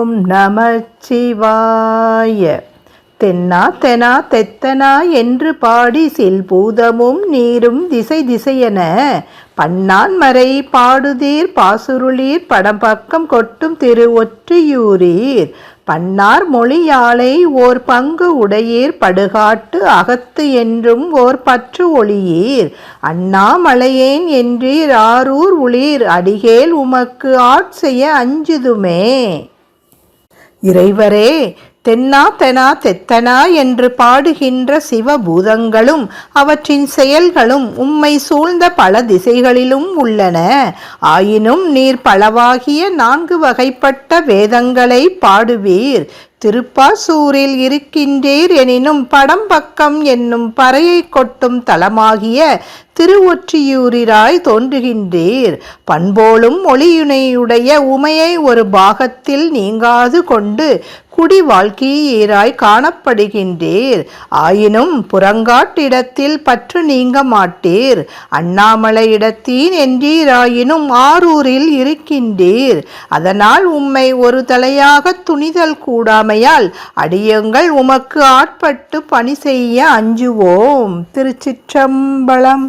ஓம் நமச்சிவாய. தென்னா தெனா தெத்தனா என்று பாடி சில்பூதமும் நீரும் திசை திசையென பன்னான் மறை பாடுதீர் பாசுருளீர் படம்பக்கம் கொட்டும் திரு ஒற்றியூரீர் பன்னார் மொழியாளை ஓர் பங்கு உடையீர் படுகாட்டு அகத்து என்றும் ஓர் பற்று ஒளியீர் அண்ணாமலையேன் என்றீர் ஆரூர் உளீர் அடிகேல் உமக்கு ஆட்செய்ய அஞ்சுதுமே. இறைவரே, தென்னா தெனா தெத்தனா என்று பாடுகின்ற சிவபூதங்களும் அவற்றின் செயல்களும் உம்மை சூழ்ந்த பல திசைகளிலும் உள்ளன. ஆயினும் நீர் பலவாகிய 4 வகைப்பட்ட வேதங்களை பாடுவீர். திருப்பாசூரில் இருக்கின்றீர் எனினும் படம்பக்கம் என்னும் பறையை கொட்டும் தலமாகிய திருவொற்றியூராய் தோன்றுகின்றீர். பண்போலும் ஒளியுனையுடைய உமையை ஒரு பாகத்தில் நீங்காது கொண்டு குடி வாழ்க்கையீராய் காணப்படுகின்றீர். ஆயினும் புறங்காட்டிடத்தில் பற்று நீங்க மாட்டீர். அண்ணாமலை இடத்தீன் என்றீராயினும் ஆரூரில் இருக்கின்றீர். அதனால் உம்மை ஒரு தலையாக துணிதல் கூடாமையால் அடியங்கள் உமக்கு ஆட்பட்டு பணி செய்ய அஞ்சுவோம். திருச்சிற்றம்பலம்.